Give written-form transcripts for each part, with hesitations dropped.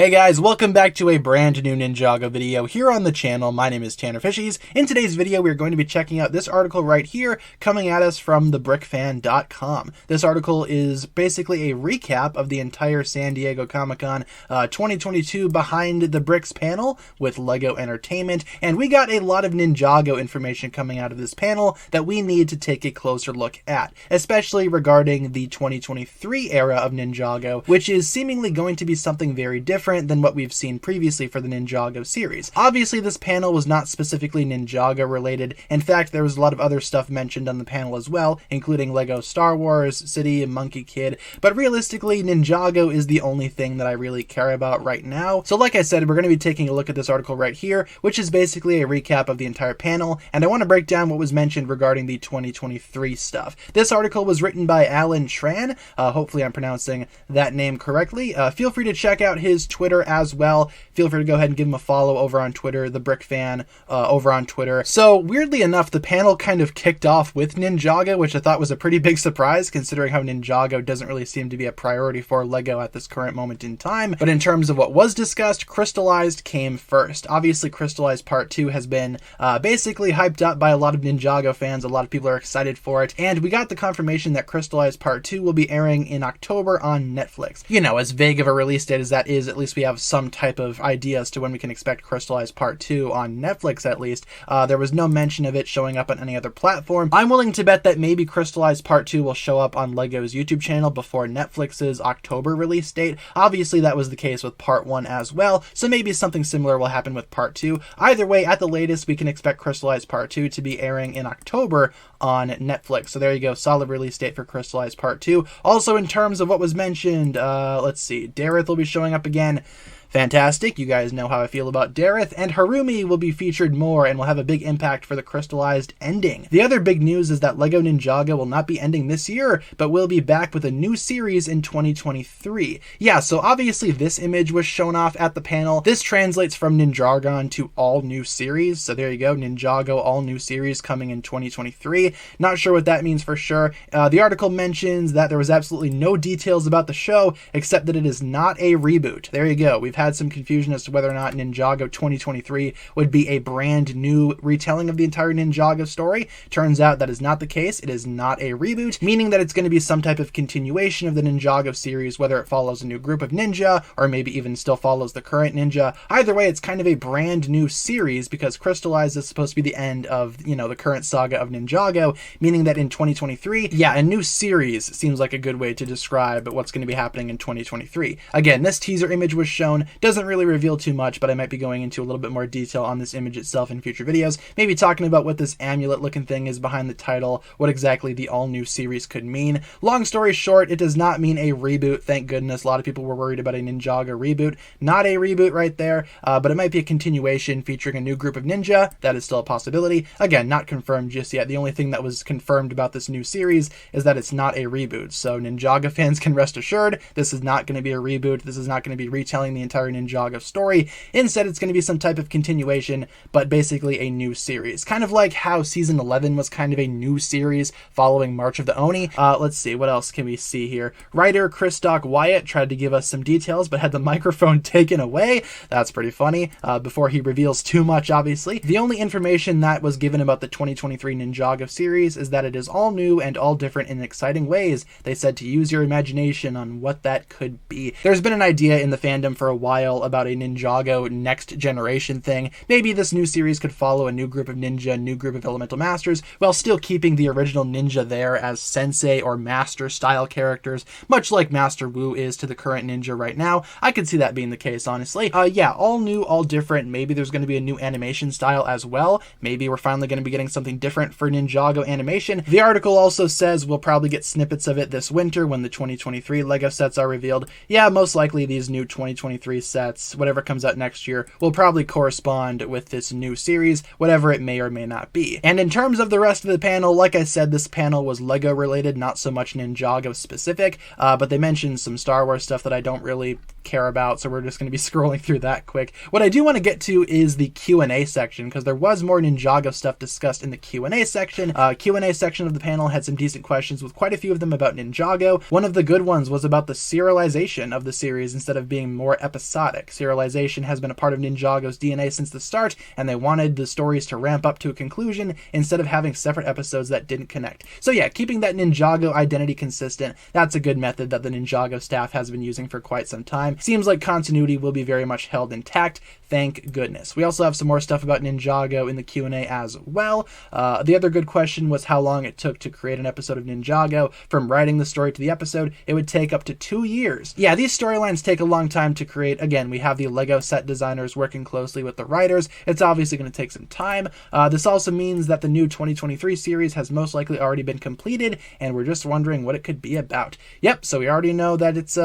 Hey guys, welcome back to a brand new Ninjago video here on the channel. My name is TannerFishies. In today's video, we're going to be checking out this article right here coming at us from thebrickfan.com. This article is basically a recap of the entire San Diego Comic-Con 2022 Behind the Bricks panel with LEGO Entertainment, and we got a lot of Ninjago information coming out of this panel that we need to take a closer look at, especially regarding the 2023 era of Ninjago, which is seemingly going to be something very different than what we've seen previously for the Ninjago series. Obviously, this panel was not specifically Ninjago related. In fact, there was a lot of other stuff mentioned on the panel as well, including LEGO Star Wars, City, and Monkey Kid, but realistically, Ninjago is the only thing that I really care about right now. So like I said, we're going to be taking a look at this article right here, which is basically a recap of the entire panel, and I want to break down what was mentioned regarding the 2023 stuff. This article was written by Alan Tran. Hopefully I'm pronouncing that name correctly. Feel free to check out his Twitter as well. Feel free to go ahead and give him a follow over on Twitter, the Brick Fan over on Twitter. So weirdly enough, the panel kind of kicked off with Ninjago, which I thought was a pretty big surprise considering how Ninjago doesn't really seem to be a priority for LEGO at this current moment in time. But in terms of what was discussed, Crystallized came first. Obviously, Crystallized Part 2 has been basically hyped up by a lot of Ninjago fans. A lot of people are excited for it, and we got the confirmation that Crystallized Part 2 will be airing in October on Netflix. You know, as vague of a release date as that is, at least we have some type of idea as to when we can expect Crystallized Part 2 on Netflix at least. There was no mention of it showing up on any other platform. I'm willing to bet that maybe Crystallized Part 2 will show up on LEGO's YouTube channel before Netflix's October release date. Obviously, that was the case with Part 1 as well, so maybe something similar will happen with Part 2. Either way, at the latest, we can expect Crystallized Part 2 to be airing in October on Netflix. So there you go, solid release date for Crystallized Part 2. Also, in terms of what was mentioned, let's see, Dareth will be showing up again. Fantastic, you guys know how I feel about Dareth, and Harumi will be featured more and will have a big impact for the Crystallized ending. The other big news is that LEGO Ninjago will not be ending this year, but will be back with a new series in 2023. Yeah, so obviously this image was shown off at the panel. This translates from Ninjago to all new series, so there you go, Ninjago all new series coming in 2023. Not sure what that means for sure. The article mentions that there was absolutely no details about the show, except that it is not a reboot. There you go, we've had some confusion as to whether or not Ninjago 2023 would be a brand new retelling of the entire Ninjago story. Turns out that is not the case. It is not a reboot, meaning that it's going to be some type of continuation of the Ninjago series, whether it follows a new group of ninja or maybe even still follows the current ninja. Either way, it's kind of a brand new series because Crystallized is supposed to be the end of, you know, the current saga of Ninjago, meaning that in 2023, yeah, a new series seems like a good way to describe what's going to be happening in 2023. Again, this teaser image was shown. Doesn't really reveal too much, but I might be going into a little bit more detail on this image itself in future videos, maybe talking about what this amulet looking thing is behind the title, what exactly the all new series could mean. Long story short, it does not mean a reboot, thank goodness. A lot of people were worried about a Ninjago reboot. Not a reboot right there, but it might be a continuation featuring a new group of ninja. That is still a possibility. Again, not confirmed just yet. The only thing that was confirmed about this new series is that it's not a reboot, so Ninjago fans can rest assured this is not going to be a reboot. This is not going to be retelling the entire Ninjago story. Instead, it's going to be some type of continuation, but basically a new series. Kind of like how Season 11 was kind of a new series following March of the Oni. Let's see, what else can we see here? Writer Christoph Wyatt tried to give us some details, but had the microphone taken away. That's pretty funny, before he reveals too much, obviously. The only information that was given about the 2023 Ninjago series is that it is all new and all different in exciting ways. They said to use your imagination on what that could be. There's been an idea in the fandom for a while about a Ninjago next generation thing. Maybe this new series could follow a new group of ninja, new group of elemental masters, while still keeping the original ninja there as sensei or master style characters, much like Master Wu is to the current ninja right now. I could see that being the case, honestly. Yeah, all new, all different. Maybe there's going to be a new animation style as well. Maybe we're finally going to be getting something different for Ninjago animation. The article also says we'll probably get snippets of it this winter when the 2023 LEGO sets are revealed. Yeah, most likely these new 2023 sets, whatever comes out next year, will probably correspond with this new series, whatever it may or may not be. And in terms of the rest of the panel, like I said, this panel was LEGO related, not so much Ninjago specific, but they mentioned some Star Wars stuff that I don't really care about, so we're just going to be scrolling through that quick. What I do want to get to is the Q&A section, because there was more Ninjago stuff discussed in the Q&A section. Q&A section of the panel had some decent questions, with quite a few of them about Ninjago. One of the good ones was about the serialization of the series instead of being more episodic. Serialization has been a part of Ninjago's DNA since the start, and they wanted the stories to ramp up to a conclusion instead of having separate episodes that didn't connect. So yeah, keeping that Ninjago identity consistent, that's a good method that the Ninjago staff has been using for quite some time. Seems like continuity will be very much held intact, thank goodness. We also have some more stuff about Ninjago in the Q&A as well. The other good question was how long it took to create an episode of Ninjago. From writing the story to the episode, it would take up to 2 years. Yeah, these storylines take a long time to create. Again, we have the Lego set designers working closely with the writers. It's obviously going to take some time. This also means that the new 2023 series has most likely already been completed, and we're just wondering what it could be about. Yep, so we already know that it's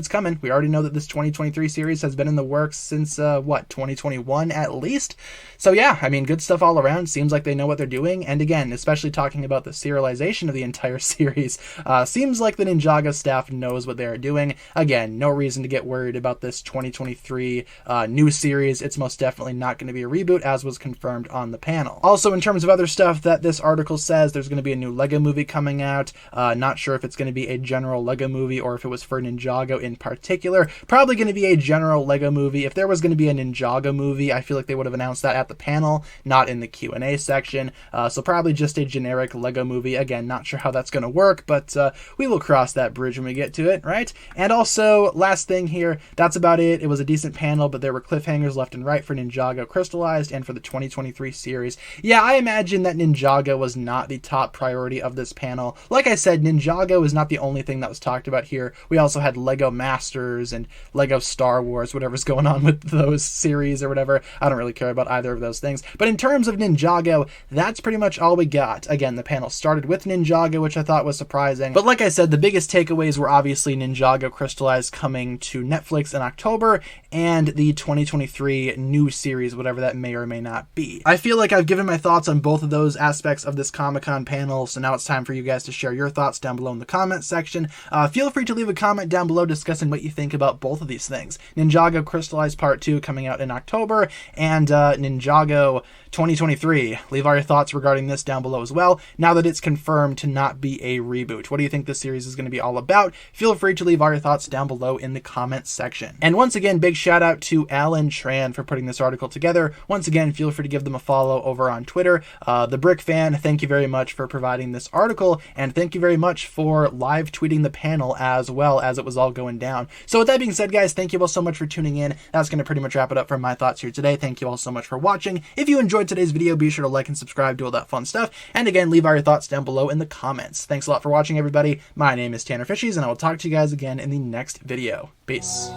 coming. We already know that this 2023 series has been in the works since 2021 at least. So yeah, I mean, good stuff all around. Seems like they know what they're doing, and again, especially talking about the serialization of the entire series, seems like the Ninjago staff knows what they're doing. Again, no reason to get worried about this 2023 new series. It's most definitely not going to be a reboot, as was confirmed on the panel. Also, in terms of other stuff that this article says, there's going to be a new Lego movie coming out. Not sure if it's going to be a general Lego movie or if it was for Ninjago in particular. Probably going to be a general Lego movie. If there was going to be a Ninjago movie, I feel like they would have announced that at the panel, not in the Q&A section. So probably just a generic Lego movie. Again, not sure how that's going to work, but we will cross that bridge when we get to it, right? And also, last thing here, that's about it. It was a decent panel, but there were cliffhangers left and right for Ninjago Crystallized and for the 2023 series. Yeah, I imagine that Ninjago was not the top priority of this panel. Like I said, Ninjago is not the only thing that was talked about here. We also had Lego Masters and Lego Star Wars, whatever's going on with those series or whatever. I don't really care about either of those things. But in terms of Ninjago, that's pretty much all we got. Again, the panel started with Ninjago, which I thought was surprising. But like I said, the biggest takeaways were obviously Ninjago Crystallized coming to Netflix in October, and the 2023 new series, whatever that may or may not be. I feel like I've given my thoughts on both of those aspects of this Comic-Con panel, so now it's time for you guys to share your thoughts down below in the comment section. Feel free to leave a comment down below discussing what you think about both of these things. Ninjago Crystallized Part 2 coming out in October, and Ninjago 2023. Leave all your thoughts regarding this down below as well, now that it's confirmed to not be a reboot. What do you think this series is going to be all about? Feel free to leave all your thoughts down below in the comments section. And once again, big shout out to Alan Tran for putting this article together. Once again, feel free to give them a follow over on Twitter. The Brick Fan, thank you very much for providing this article, and thank you very much for live tweeting the panel as well as it was all going down. So with that being said, guys, thank you all so much for tuning in. That's going to pretty much wrap it up for my thoughts here today. Thank you all so much for watching. If you enjoyed today's video, be sure to like and subscribe, do all that fun stuff, and again, leave all your thoughts down below in the comments. Thanks a lot for watching, everybody. My name is TannerFishies, and I will talk to you guys again in the next video. Peace.